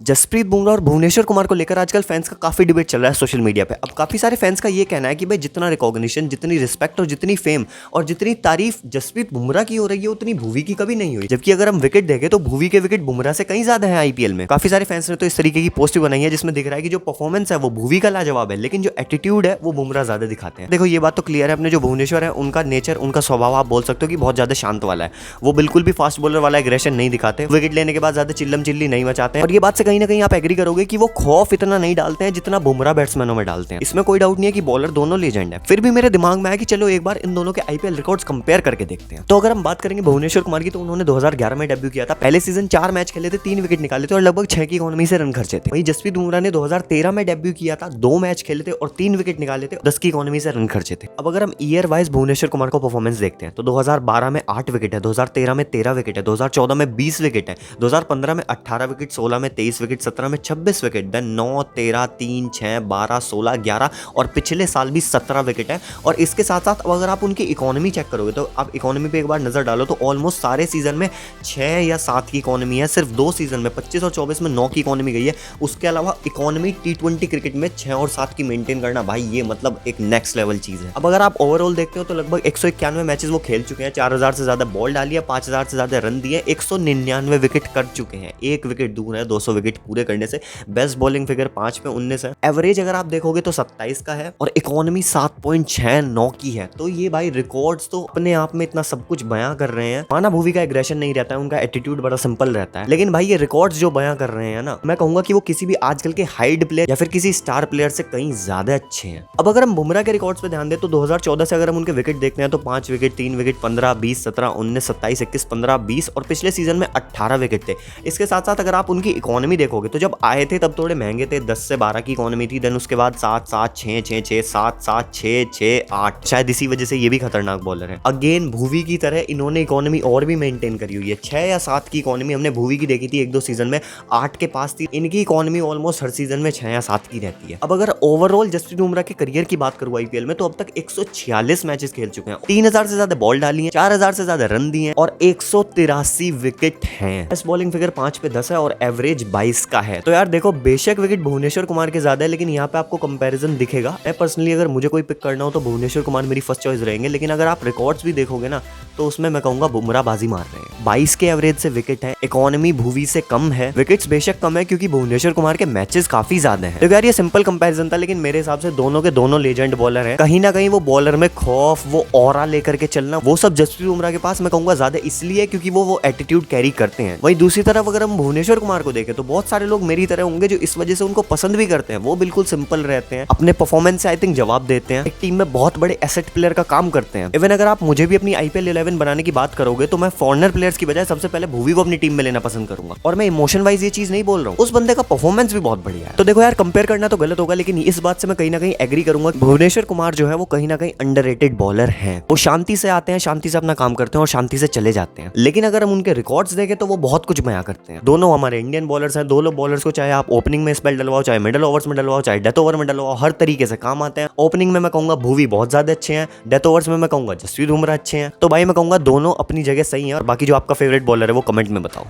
जसप्रीत बुमराह और भुवनेश्वर कुमार को लेकर आजकल फैंस का काफी डिबेट चल रहा है सोशल मीडिया पे। अब काफी सारे फैंस का ये कहना है कि भाई जितना रिकॉग्निशन, जितनी रिस्पेक्ट और जितनी फेम और जितनी तारीफ जसप्रीत बुमराह की हो रही है उतनी भुवी की कभी नहीं हुई। जबकि अगर हम विकेट देखें तो भुवी के विकेट बुमराह से कहीं ज्यादा है आईपीएल में। काफी सारे फैंस ने तो इस तरीके की पोस्ट भी बनाई है जिसमें दिख रहा है कि जो परफॉर्मेंस है वो भुवी का लाजवाब है, लेकिन जो एटीट्यूड है वो बुमराह ज्यादा दिखाते हैं। देखो ये बात तो क्लियर है, अपने जो भुवनेश्वर है उनका नेचर, उनका स्वभाव आप बोल सकते हो कि बहुत ज्यादा शांत वाला है। वो बिल्कुल भी फास्ट बॉलर वाला एग्रेशन नहीं दिखाते, विकेट लेने के बाद ज्यादा चिल्लम चिल्ली नहीं मचाते हैं। और ये बात से कहीं ना कहीं आप एग्री करोगे कि वो खौफ इतना नहीं डालते हैं जितना बुमराह बैट्समैनों में डालते हैं। इसमें कोई डाउट नहीं है कि बॉलर दोनों लेजेंड है। फिर भी मेरे दिमाग में आया कि चलो एक बार इन दोनों के आईपीएल रिकॉर्ड्स कंपेयर करके देखते हैं। तो अगर हम बात करेंगे भुवनेश्वर कुमार की, तो उन्होंने 2011 में डेब्यू किया था। पहले सीजन 4 मैच खेले थे, 3 विकेट निकाले थे और लगभग 6 की इकोनॉमी से रन खर्चे थे। वहीं जसप्रीत बुमराह ने 2013 में डेब्यू किया था, 2 मैच खेले थे और 3 विकेट निकाले थे, 10 की इकोनॉमी से रन खर्चे थे। अब अगर हम ईयर वाइज भुवनेश्वर कुमार को परफॉर्मेंस देखते हैं तो 2012 में 8 विकेट है, 2013 में 13 विकेट है, 2014 में 20 विकेट है, 2015 में 18 विकेट, 16 में 23 विकेट, 17 में 26 विकेट, देन 9, 13, 3, 6, 12, 16, 11 और पिछले साल भी 17 विकेट है। और इसके साथ साथ अगर आप उनकी इकोनॉमी चेक करोगे तो आप इकोनॉमी पे एक बार नजर डालो तो ऑलमोस्ट सारे सीजन में 6 या 7 की इकोनॉमी है। सिर्फ 2 सीजन में 25 और 24 में 9 की इकोनॉमी गई है। उसके अलावा इकोनॉमी T20 क्रिकेट में 6 और 7 की मेंटेन करना, भाई ये मतलब एक नेक्स्ट लेवल चीज है। अब अगर आप ओवरऑल देखते हो तो लगभग 191 मैचेस वो खेल चुके हैं, 4000 से ज्यादा बॉल डाली है, 5000 से ज्यादा रन दिए, 199 विकेट कर चुके हैं। एक विकेट दूर है 200 विकेट पूरे करने से। बेस्ट बॉलिंग फिगर 5 पे 19 है। एवरेज अगर आप देखोगे तो 27 का है और इकोनॉमी 7.69 की है। तो ये भाई रिकॉर्ड्स तो अपने आप में इतना सब कुछ बयां कर रहे हैं। माना भुवी का एग्रेशन नहीं रहता है, उनका एटीट्यूड बड़ा सिंपल रहता है, लेकिन भाई ये रिकॉर्ड्स जो बयां कर रहे हैं ना, मैं कहूंगा कि वो किसी भी आजकल के हाइड प्लेयर या फिर किसी स्टार प्लेयर से कहीं ज्यादा अच्छे हैं। अब अगर हम बुमराह के रिकॉर्ड्स पे ध्यान दें तो 2014 से अगर हम उनके विकेट देखते हैं तो 5 विकेट, 3 विकेट, 15, 20, 17, 19, 27, 21, 15, 20 और पिछले सीजन में 18 विकेट थे। इसके साथ साथ अगर आप उनकी इकोनॉमी देखोगे तो जब आए थे तब थोड़े महंगे थे, 10 से 12 की इकोनॉमी थी, देन उसके बाद 7, 7, 6, 6, 6, 7, 7, 6, 6, 8, शायद इसी वजह से ये भी खतरनाक बॉलर है। अगेन भुवी की तरह इन्होंने इकोनॉमी और भी मेंटेन करी हुई है। 6 या 7 की इकोनॉमी हमने भुवी की देखी थी 1-2 सीजन में, 8 के पास थी। इनकी इकोनॉमी ऑलमोस्ट हर सीजन में 6 या 7 की रहती है। अब अगर ओवरऑल जसप्रीत बुमराह के करियर की बात करूं आईपीएल में तो अब तक 146 मैचेस खेल चुके हैं, 3000 से ज्यादा बॉल डाली है, 4000 से ज्यादा रन दिए हैं और 183 विकेट हैं। बेस्ट बॉलिंग फिगर 5 पे 10 है और एवरेज 22 का है। तो यार देखो, बेशक विकेट भुवनेश्वर कुमार के ज्यादा है, लेकिन यहाँ पे आपको कंपैरिजन दिखेगा। मैं पर्सनली अगर मुझे कोई पिक करना हो तो भुवनेश्वर कुमार मेरी फर्स्ट चॉइस रहेंगे, लेकिन अगर आप रिकॉर्ड्स भी देखोगे ना तो उसमें मैं कहूंगा बुमराह बाजी मार रहे हैं। 22 के एवरेज से विकेट है, इकोनॉमी भुवी से कम है, विकेट्स बेशक कम है क्योंकि भुवनेश्वर कुमार के मैचेस काफी ज्यादा हैं। तो यार ये सिंपल कंपैरिजन था, लेकिन मेरे हिसाब से दोनों के दोनों लेजेंड बॉलर हैं। कहीं ना कहीं वो बॉलर में खौफ, वो ऑरा लेकर के चलना, वो सब जसप्रीत बुमराह के पास मैं कहूंगा ज्यादा इसलिए क्योंकि वो एटीट्यूड कैरी करते हैं। वहीं दूसरी तरफ अगर हम भुवनेश्वर कुमार को देखें तो बहुत सारे लोग मेरी तरह होंगे जो इस वजह से उनको पसंद भी करते हैं। वो बिल्कुल सिंपल रहते हैं, अपने परफॉर्मेंस से आई थिंक जवाब देते हैं, एक टीम में बहुत बड़े एसेट प्लेयर का काम करते हैं। इवन अगर आप मुझे भी अपनी आईपीएल 11 बनाने की बात करोगे तो मैं फॉरेनर प्लेयर्स की बजाय सबसे पहले भुवी को अपनी टीम में लेना पसंद करूंगा। और मैं इमोशन वाइज ये चीज नहीं बोल रहा हूँ, उस बंदे का परफॉर्मेंस भी बहुत बढ़िया है। तो देखो यार, कंपेयर करना तो गलत होगा, लेकिन इस बात से मैं कहीं ना कहीं एग्री करूंगा। भुवनेश्वर कुमार जो है वो कहीं ना कहीं अंडररेटेड बॉलर हैं। वो शांति से आते हैं, शांति से अपना काम करते हैं और शांति से चले जाते हैं। लेकिन अगर हम उनके रिकॉर्ड्स देखें तो वो बहुत कुछ बयां करते हैं। दोनों हमारे इंडियन बॉलर्स हैं, दोनों बॉलर्स को चाहे आप ओपनिंग में स्पेल डलवाओ, चाहे मिडल ओवर्स में डलवाओ, चाहे डेथ ओवर में डलवाओ, हर तरीके से काम आते हैं। ओपनिंग में मैं कहूंगा भुवी बहुत ज्यादा अच्छे हैं, डेथ ओवर्स में मैं कहूंगा जसप्रीत बुमराह अच्छे हैं। तो भाई मैं कहूंगा दोनों अपनी जगह सही है। और बाकी जो आपका फेवरेट बॉलर है वो कमेंट में बताओ।